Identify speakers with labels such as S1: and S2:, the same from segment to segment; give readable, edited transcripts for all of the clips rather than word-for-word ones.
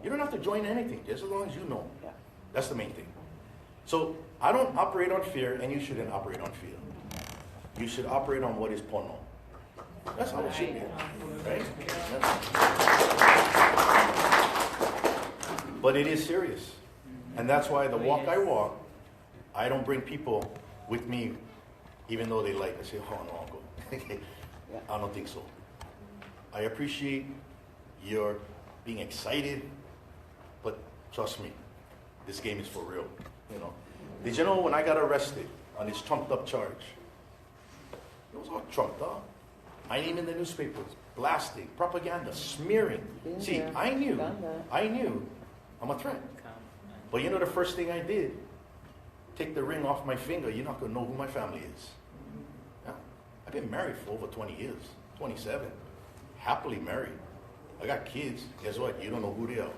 S1: You don't have to join anything, just as long as you know.
S2: Yeah.
S1: That's the main thing. So I don't operate on fear, and you shouldn't operate on fear. You should operate on what is pono. That's how it should be, right? But it is serious. And that's why the walk I walk, I don't bring people with me, even though they like. I say, oh, no, I'll go. I don't think so. I appreciate your being excited, but trust me, this game is for real. You know. Did you know when I got arrested on this trumped up charge? It was all trumped up. My name in the newspapers, blasting, propaganda, smearing. See, I knew I'm a threat. But you know the first thing I did? Take the ring off my finger. You're not going to know who my family is. Yeah. I've been married for over 20 years, 27. Happily married. I got kids. Guess what? You don't know who they are.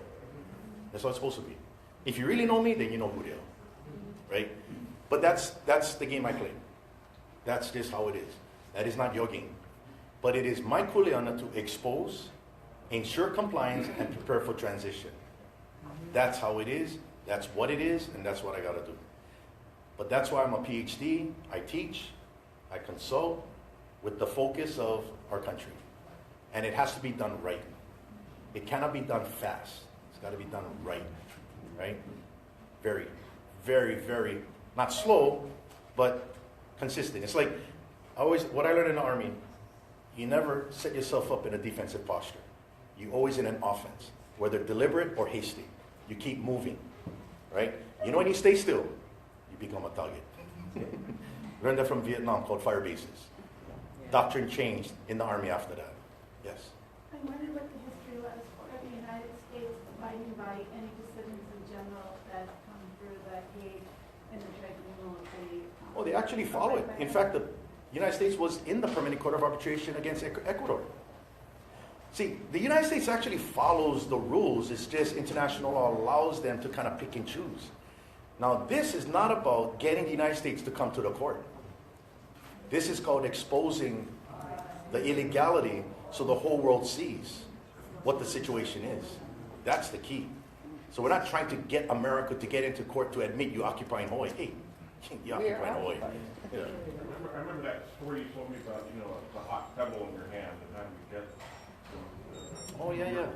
S1: That's what it's supposed to be. If you really know me, then you know who they are. Right? But that's the game I play. That's just how it is. That is not your game. But it is my kuleana to expose, ensure compliance, and prepare for transition. That's how it is. That's what it is, and that's what I got to do. But that's why I'm a PhD. I teach. I consult with the focus of our country. And it has to be done right. It cannot be done fast. It's got to be done right. Right? Very, very, very, not slow, but consistent. It's like what I learned in the Army, you never set yourself up in a defensive posture. You're always in an offense, whether deliberate or hasty. You keep moving, right? You know when you stay still, you become a target. Learned that from Vietnam, called fire bases. Doctrine changed in the Army after that. Yes?
S3: I wonder what the history was for the United States abiding by any decisions in general that come through the Hague and the Tribunal of the...
S1: Oh, they actually follow it. In fact, the United States was in the Permanent Court of Arbitration against Ecuador. See, the United States actually follows the rules. It's just international law allows them to kind of pick and choose. Now, this is not about getting the United States to come to the court. This is called exposing the illegality so the whole world sees what the situation is. That's the key. So we're not trying to get America to get into court to admit you occupying Hawaii. Hey, you occupying Hawaii. Yeah.
S4: I remember that story you told me about, the hot pebble in your hand and how you get.
S1: Oh yeah.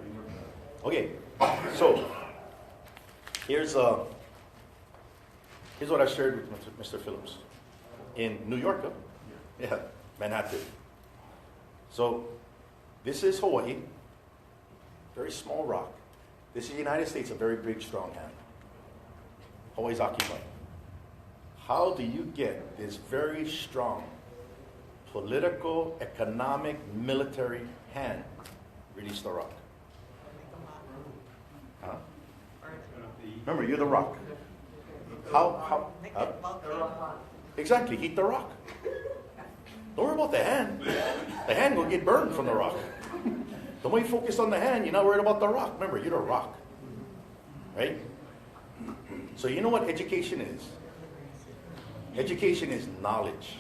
S1: Okay, so here's what I shared with Mr. Phillips in New York. Huh? Yeah, Manhattan. So this is Hawaii, very small rock. This is the United States, a very big, strong hand. Hawaii's occupied. How do you get this very strong political, economic, military hand? Release the rock. Remember, you're the rock. How? Exactly, heat the rock. Don't worry about the hand. The hand will get burned from the rock. The more you focus on the hand, you're not worried about the rock. Remember, you're the rock. Right? So you know what education is? Education is knowledge.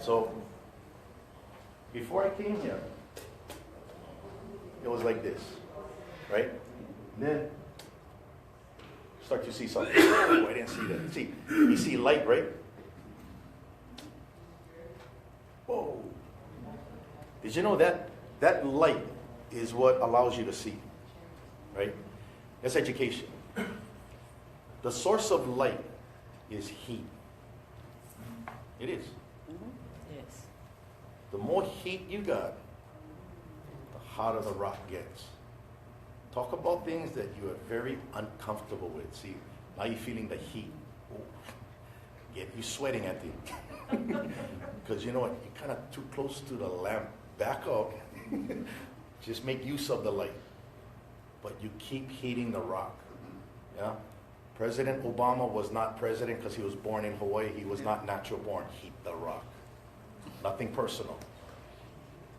S1: So, before I came here, it was like this, right? And then, start to see something. Oh, I didn't see that. See, you see light, right? Whoa. Did you know that light is what allows you to see, right? That's education. The source of light is heat. It is.
S2: Yes.
S1: The more heat you got, the hotter the rock gets. Talk about things that you are very uncomfortable with. See, now you're feeling the heat. Oh, get you sweating at it. Because you know what? You're kind of too close to the lamp. Back up. Just make use of the light. But you keep heating the rock. Yeah? President Obama was not president because he was born in Hawaii. He was not natural born. Heat the rock. Nothing personal.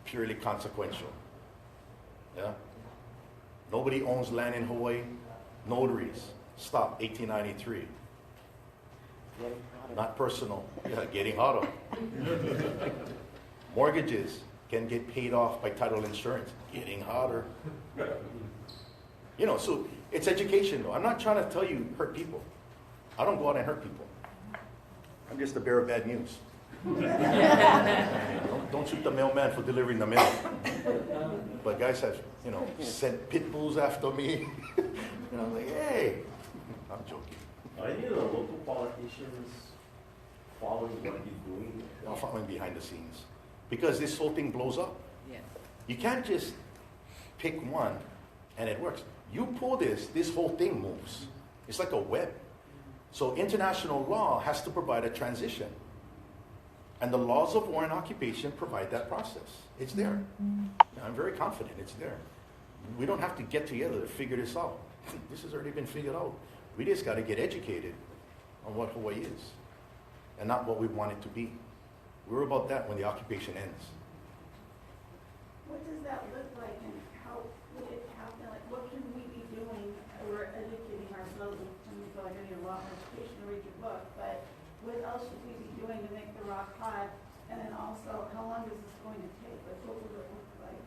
S1: Purely consequential. Yeah? Nobody owns land in Hawaii. Notaries. Stop. 1893. Not personal. Yeah, getting hotter. Mortgages can get paid off by title insurance. Getting hotter. You know, so it's education though. I'm not trying to tell you hurt people. I don't go out and hurt people. I'm just the bearer of bad news. don't shoot the mailman for delivering the mail. But guys have, you know, sent pit bulls after me. You know, like, hey, I'm joking.
S2: Are any of the local politicians following what he's doing?
S1: I'm following behind the scenes. Because this whole thing blows up.
S5: Yeah.
S1: You can't just pick one and it works. You pull this whole thing moves. It's like a web. So international law has to provide a transition. And the laws of war and occupation provide that process. It's there. I'm very confident it's there. We don't have to get together to figure this out. This has already been figured out. We just got to get educated on what Hawaii is and not what we want it to be. We're about that when the occupation ends.
S3: What does that look like and how would it happen? Like, what can we be doing? We're educating ourselves and we feel like I need a lot of education to read your book, but what else should we be doing to make the rock hot? And then also, how long is this going to take? Like, what will it look like?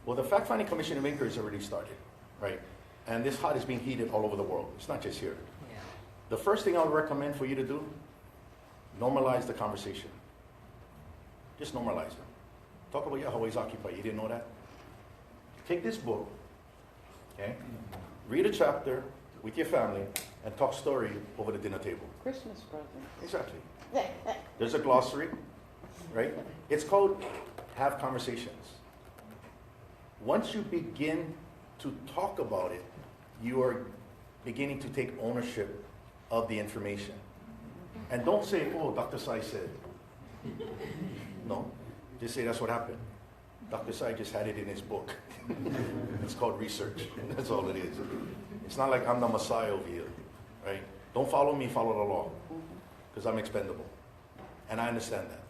S1: Well, the Fact-Finding Commission of Inquiry has already started, right? And this hot is being heated all over the world. It's not just here.
S5: Yeah.
S1: The first thing I would recommend for you to do, normalize the conversation. Just normalize it. Talk about Hawaii's occupied. You didn't know that? Take this book, okay? Read a chapter with your family and talk story over the dinner table.
S5: Christmas present.
S1: Exactly. There's a glossary, right? It's called Have Conversations. Once you begin to talk about it, you are beginning to take ownership of the information. And don't say, oh, Dr. Sai said. No, just say that's what happened. Dr. Sai just had it in his book. It's called research. That's all it is. It's not like I'm the Messiah over here, right? Don't follow me, follow the law. Because I'm expendable. And I understand that.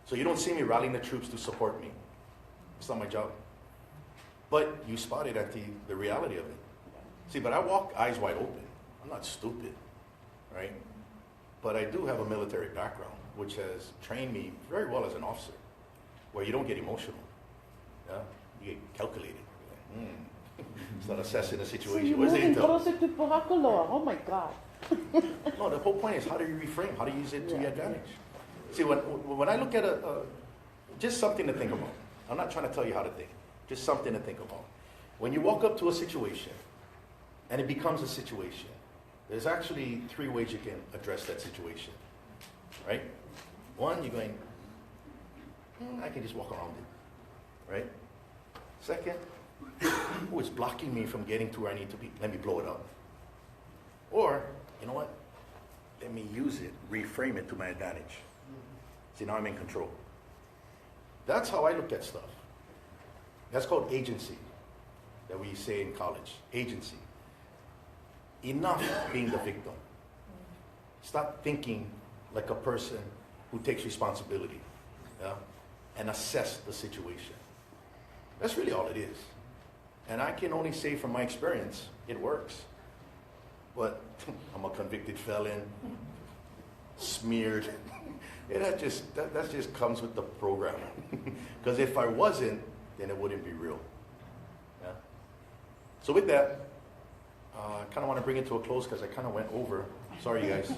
S1: So you don't see me rallying the troops to support me. It's not my job. But you spotted at the reality of it. See, but I walk eyes wide open. I'm not stupid, right? But I do have a military background, which has trained me very well as an officer, where you don't get emotional. Yeah? You get calculated. Start assessing the
S5: So
S1: situation.
S5: you're
S1: Where's the
S5: moving
S1: intel?
S5: closer to Pohakaloa. Oh my God.
S1: No, the whole point is how do you reframe? How do you use it to your
S5: Yeah.
S1: advantage? See, when I look at just something to think about. I'm not trying to tell you how to think. Just something to think about. When you walk up to a situation and it becomes a situation, there's actually 3 ways you can address that situation, right? One, you're going, I can just walk around it, right? Second, who is blocking me from getting to where I need to be? Let me blow it up. Or, you know what? Let me use it, reframe it to my advantage. See, now I'm in control. That's how I look at stuff. That's called agency, that we say in college. Agency. Enough being the victim. Stop thinking like a person who takes responsibility, yeah? And assess the situation. That's really all it is. And I can only say from my experience, it works. But I'm a convicted felon, smeared. That just comes with the program. Because if I wasn't, then it wouldn't be real. Yeah? So with that, I kind of want to bring it to a close because I kind of went over. Sorry, you guys.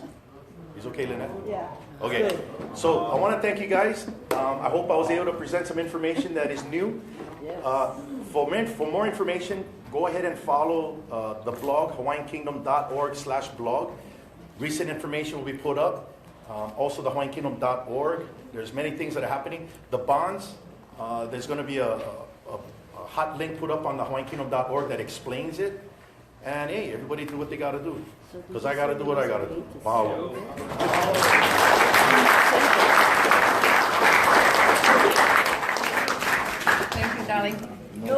S1: Is okay, Lynette?
S5: Yeah.
S1: Okay.
S5: Good.
S1: So I want to thank you guys. I hope I was able to present some information that is new.
S5: Yes.
S1: For more information, go ahead and follow the blog, hawaiiankingdom.org/blog. Recent information will be put up. Also, the hawaiiankingdom.org. There's many things that are happening. The bonds, there's going to be a hot link put up on the hawaiiankingdom.org that explains it. And hey, everybody do what they got to do. Because I got to do what I got to do. Wow.